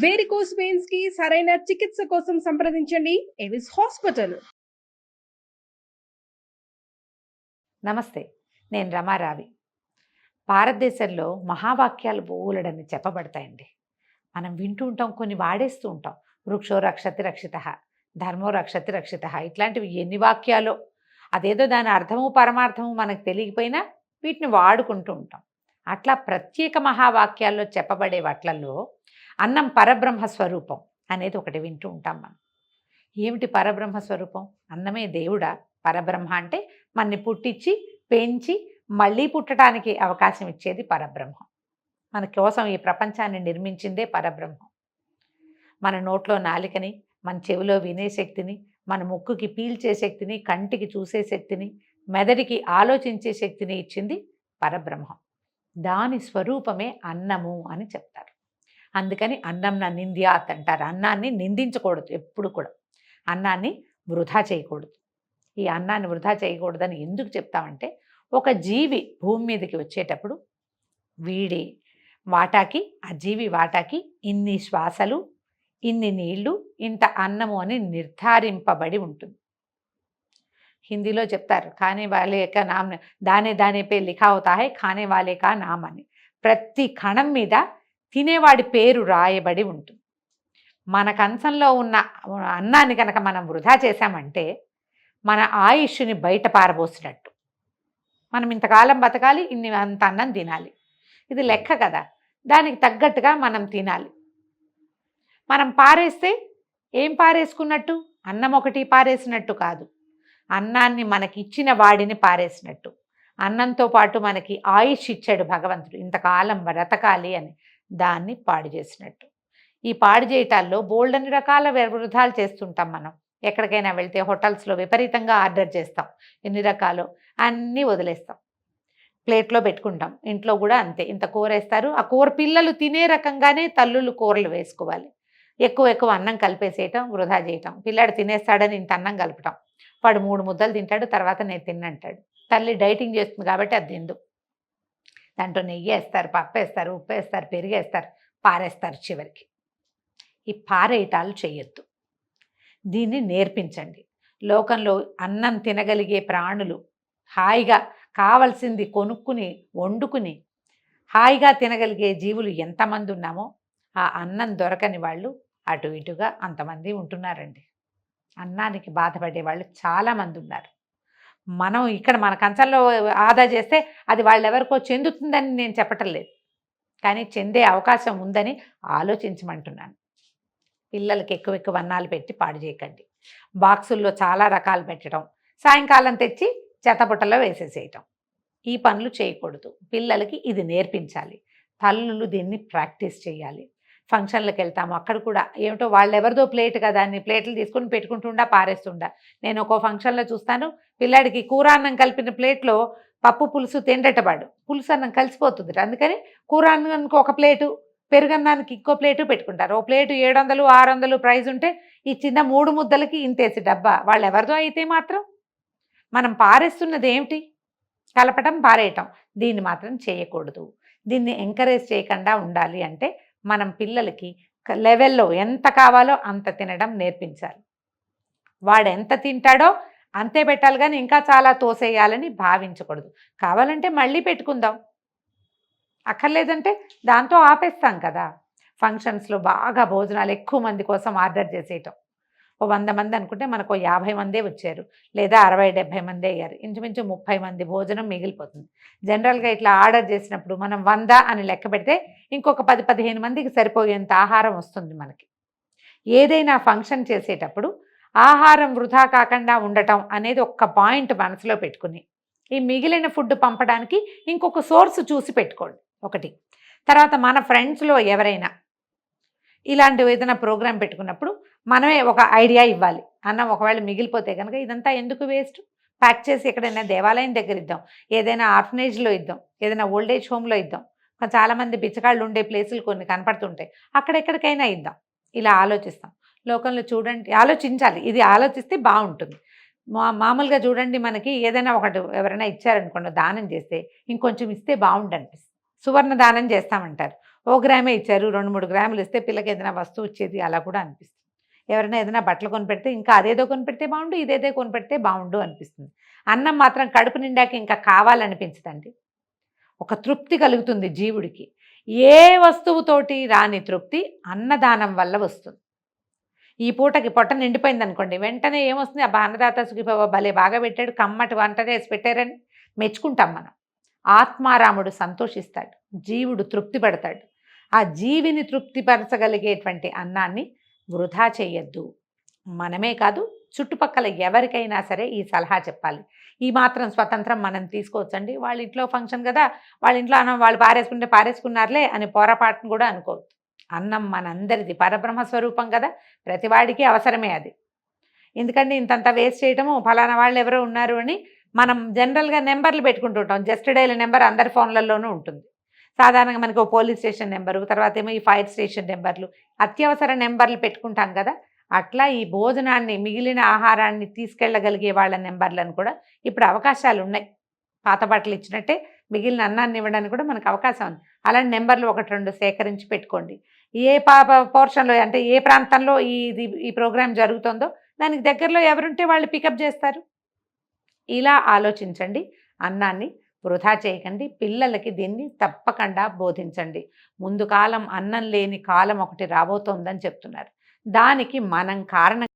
Varicose veins కి సరైన చికిత్స కోసం సంప్రదించండి ఎవిస్ హాస్పిటల్. నమస్తే, నేను రమారావి. భారతదేశంలో మహావాక్యాలు బోలెడన్ని చెప్పబడతాయండి. మనం వింటూ ఉంటాం, కొన్ని వాడేస్తూ ఉంటాం. వృక్షో రక్షతి రక్షిత, ధర్మో రక్షతి రక్షిత, ఇట్లాంటివి ఎన్ని వాక్యాలో. అదేదో దాని అర్థము పరమార్థము మనకు తెలియకపోయినా వీటిని వాడుకుంటూ ఉంటాం. అట్లా ప్రత్యేక మహావాక్యాల్లో చెప్పబడే వాట్లలో అన్నం పరబ్రహ్మ స్వరూపం అనేది ఒకటి వింటూ ఉంటాం మనం. ఏమిటి పరబ్రహ్మ స్వరూపం? అన్నమే దేవుడా? పరబ్రహ్మ అంటే మనని పుట్టించి పెంచి మళ్ళీ పుట్టడానికి అవకాశం ఇచ్చేది పరబ్రహ్మం. మన కోసం ఈ ప్రపంచాన్ని నిర్మించిందే పరబ్రహ్మం. మన నోట్లో నాలికని, మన చెవిలో వినే శక్తిని, మన ముక్కుకి పీల్చే శక్తిని, కంటికి చూసే శక్తిని, మెదడికి ఆలోచించే శక్తిని ఇచ్చింది పరబ్రహ్మం. దాని స్వరూపమే అన్నము అని చెప్తారు. అందుకని అన్నం నింద్యాత్ అంటారు. అన్నాన్ని నిందించకూడదు, ఎప్పుడు కూడా అన్నాన్ని వృధా చేయకూడదు. ఈ అన్నాన్ని వృధా చేయకూడదని ఎందుకు చెప్తామంటే, ఒక జీవి భూమి మీదకి వచ్చేటప్పుడు వీడి వాటాకి, ఆ జీవి వాటాకి ఇన్ని శ్వాసలు, ఇన్ని నీళ్లు, ఇంత అన్నము అని నిర్ధారింపబడి ఉంటుంది. హిందీలో చెప్తారు, ఖానే వాలే కా నామ్ దానే దానే పే లిఖా హోతా హై ఖానే వాలే కా నామ్ అని. ప్రతి కణం మీద తినేవాడి పేరు రాయబడి ఉంటుంది. మన కంచంలో ఉన్న అన్నాన్ని కనుక మనం వృధా చేశామంటే మన ఆయుష్ని బయట పారబోసినట్టు. మనం ఇంతకాలం బతకాలి, అంత అన్నం తినాలి, ఇది లెక్క కదా. దానికి తగ్గట్టుగా మనం తినాలి. మనం పారేస్తే ఏం పారేసుకున్నట్టు? అన్నం ఒకటి పారేసినట్టు కాదు, అన్నాన్ని మనకిచ్చిన వాడిని పారేసినట్టు. అన్నంతో పాటు మనకి ఆయుష్ ఇచ్చాడు భగవంతుడు, ఇంతకాలం బ్రతకాలి అని. దాన్ని పాడు చేసినట్టు. ఈ పాడు చేయటాల్లో బోల్డన్ని రకాల వృధాలు చేస్తుంటాం మనం. ఎక్కడికైనా వెళ్తే హోటల్స్లో విపరీతంగా ఆర్డర్ చేస్తాం, ఎన్ని రకాలు అన్నీ వదిలేస్తాం, ప్లేట్లో పెట్టుకుంటాం. ఇంట్లో కూడా అంతే, ఇంత కూర వేస్తారు, ఆ కూర పిల్లలు తినే రకంగానే తల్లులు కూరలు వేసుకోవాలి. ఎక్కువ అన్నం కలిపేసేయటం, వృధా చేయటం. పిల్లాడు తినేస్తాడని ఇంత అన్నం కలపటం, వాడు 3 ముద్దలు తింటాడు, తర్వాత నేను తిన్నంటాడు. తల్లి డైటింగ్ చేస్తుంది కాబట్టి అది తిందు. దాంట్లో నెయ్యి వేస్తారు, పప్పు వేస్తారు, ఉప్పు వేస్తారు, పెరుగు వేస్తారు, పారేస్తారు చివరికి. ఈ పారేయటాలు చేయొద్దు, దీన్ని నేర్పించండి. లోకంలో అన్నం తినగలిగే ప్రాణులు, హాయిగా కావలసింది కొనుక్కుని వండుకుని హాయిగా తినగలిగే జీవులు ఎంతమంది ఉన్నామో, ఆ అన్నం దొరకని వాళ్ళు అటు ఇటుగా అంతమంది ఉంటున్నారండి. అన్నానికి బాధపడే వాళ్ళు చాలామంది ఉన్నారు. మనం ఇక్కడ మన కంచంలో ఆదా చేస్తే అది వాళ్ళెవరికో చెందుతుందని నేను చెప్పటం లేదు, కానీ చెందే అవకాశం ఉందని ఆలోచించమంటున్నాను. పిల్లలకి ఎక్కువ అన్నాలు పెట్టి పాడు చేయకండి. బాక్సుల్లో చాలా రకాలు పెట్టడం, సాయంకాలం తెచ్చి చెత్తబుట్టలో వేసేసేయటం, ఈ పనులు చేయకూడదు. పిల్లలకి ఇది నేర్పించాలి. తల్లులు దీన్ని ప్రాక్టీస్ చేయాలి. ఫంక్షన్లకు వెళ్తాము, అక్కడ కూడా ఏమిటో వాళ్ళెవరిదో ప్లేట్ కదా అని ప్లేట్లు తీసుకుని పెట్టుకుంటుండా పారేస్తుండా. నేను ఒక ఫంక్షన్లో చూస్తాను, పిల్లాడికి కూర అన్నం కలిపిన ప్లేట్లో పప్పు పులుసు తిండటవాడు, పులుసు అన్నం కలిసిపోతుంది. అందుకని కూర అన్నానికి ఒక ప్లేటు, పెరుగన్నానికి ఇంకో ప్లేటు పెట్టుకుంటారు. ఓ ప్లేటు 700 600 ప్రైజ్ ఉంటే ఈ చిన్న 3 ముద్దలకి ఇంతేసి డబ్బా. వాళ్ళు ఎవరిదో అయితే మాత్రం మనం పారేస్తున్నది ఏమిటి? కలపటం, పారేయటం. దీన్ని మాత్రం చేయకూడదు. దీన్ని ఎంకరేజ్ చేయకుండా ఉండాలి అంటే మనం పిల్లలకి లెవెల్లో ఎంత కావాలో అంత తినడం నేర్పించాలి. వాడు ఎంత తింటాడో అంతే పెట్టాలి, కానీ ఇంకా చాలా తోసేయాలని భావించకూడదు. కావాలంటే మళ్ళీ పెట్టుకుందాం, అక్కర్లేదంటే దాంతో ఆపేస్తాం కదా. ఫంక్షన్స్లో బాగా భోజనాలు ఎక్కువ మంది కోసం ఆర్డర్ చేసేయటం. ఓ 100 మంది అనుకుంటే మనకు 50 మందే వచ్చారు, లేదా 60-70 మంది అయ్యారు. ఇంచుమించు 30 మంది భోజనం మిగిలిపోతుంది. జనరల్గా ఇట్లా ఆర్డర్ చేసినప్పుడు మనం 100 అని లెక్క పెడితే ఇంకొక 10-15 మందికి సరిపోయేంత ఆహారం వస్తుంది మనకి. ఏదైనా ఫంక్షన్ చేసేటప్పుడు ఆహారం వృధా కాకుండా ఉండటం అనేది ఒక్క పాయింట్ మనసులో పెట్టుకుని, ఈ మిగిలిన ఫుడ్ పంపడానికి ఇంకొక సోర్స్ చూసి పెట్టుకోండి ఒకటి. తర్వాత మన ఫ్రెండ్స్లో ఎవరైనా ఇలాంటివి ఏదైనా ప్రోగ్రాం పెట్టుకున్నప్పుడు మనమే ఒక ఐడియా ఇవ్వాలి. అన్నం ఒకవేళ మిగిలిపోతే కనుక ఇదంతా ఎందుకు వేస్ట్, ప్యాక్ చేసి ఎక్కడైనా దేవాలయం దగ్గర ఇద్దాం, ఏదైనా ఆర్ఫనేజ్లో ఇద్దాం, ఏదైనా ఓల్డేజ్ హోమ్లో ఇద్దాం. చాలామంది బిచ్చగాళ్ళు ఉండే ప్లేసులు కొన్ని కనపడుతుంటాయి, అక్కడెక్కడికైనా ఇద్దాం. ఇలా ఆలోచిస్తాం. లోకంలో చూడండి, ఆలోచించాలి, ఇది ఆలోచిస్తే బాగుంటుంది. మామూలుగా చూడండి, మనకి ఏదైనా ఒకటి ఎవరైనా ఇచ్చారనుకోండి, దానం చేస్తే ఇంకొంచెం ఇస్తే బాగుండు అనిపిస్తుంది. సువర్ణ దానం చేస్తామంటారు. గ్రామే ఇచ్చారు, 2-3 గ్రాములు ఇస్తే పిల్లకి ఏదైనా వస్తువు వచ్చేది అలా కూడా అనిపిస్తుంది. ఎవరైనా ఏదైనా బట్టలు కొనిపెడితే ఇంకా అదేదో కొనిపెడితే బాగుండు, ఇదేదో కొనిపెడితే బాగుండు అనిపిస్తుంది. అన్నం మాత్రం కడుపు నిండాక ఇంకా కావాలనిపించదండి. ఒక తృప్తి కలుగుతుంది జీవుడికి. ఏ వస్తువుతోటి రాని తృప్తి అన్నదానం వల్ల వస్తుంది. ఈ పూటకి పొట్ట నిండిపోయింది అనుకోండి, వెంటనే ఏమొస్తుంది, అబ్బా అన్నదాత సుఖీభవ భలే బాగా పెట్టాడు, కమ్మటి వంట చేసి పెట్టారని మెచ్చుకుంటాం మనం. ఆత్మారాముడు సంతోషిస్తాడు, జీవుడు తృప్తి పడతాడు. ఆ జీవిని తృప్తిపరచగలిగేటువంటి అన్నాన్ని వృధా చేయొద్దు. మనమే కాదు, చుట్టుపక్కల ఎవరికైనా సరే ఈ సలహా చెప్పాలి. ఈ మాత్రం స్వతంత్రం మనం తీసుకోవచ్చండి. వాళ్ళ ఇంట్లో ఫంక్షన్ కదా, వాళ్ళ ఇంట్లో అన్నం వాళ్ళు పారేసుకుంటే పారేసుకున్నారులే అని పొరపాటును కూడా అనుకోవద్దు. అన్నం మనందరిది, పరబ్రహ్మ స్వరూపం కదా, ప్రతివాడికి అవసరమే అది. ఎందుకంటే ఇంతంత వేస్ట్ చేయటము, ఫలానా వాళ్ళు ఎవరో ఉన్నారు అని మనం జనరల్గా నెంబర్లు పెట్టుకుంటుంటాం. జస్ట్ డైల్ నెంబర్ అందరి ఫోన్లలోనూ ఉంటుంది. సాధారణంగా మనకు పోలీస్ స్టేషన్ నెంబరు, తర్వాత ఏమో ఈ ఫైర్ స్టేషన్ నెంబర్లు, అత్యవసర నెంబర్లు పెట్టుకుంటాం కదా. అట్లా ఈ భోజనాన్ని, మిగిలిన ఆహారాన్ని తీసుకెళ్ళగలిగే వాళ్ళ నెంబర్లను కూడా ఇప్పుడు అవకాశాలు ఉన్నాయి. పాత బట్టలు ఇచ్చినట్టే మిగిలిన అన్నాన్ని ఇవ్వడానికి కూడా మనకు అవకాశం ఉంది. అలాంటి నెంబర్లు 1-2 సేకరించి పెట్టుకోండి. ఏ పోర్షన్లో అంటే ఏ ప్రాంతంలో ఈ ప్రోగ్రాం జరుగుతుందో దానికి దగ్గరలో ఎవరుంటే వాళ్ళు పికప్ చేస్తారు. ఇలా ఆలోచించండి. అన్నాన్ని వృధా చేయకండి. పిల్లలకి దీన్ని తప్పకుండా బోధించండి. ముందు కాలం అన్నం లేని కాలం ఒకటి రాబోతోందని చెప్తున్నారు. దానికి మనం కారణం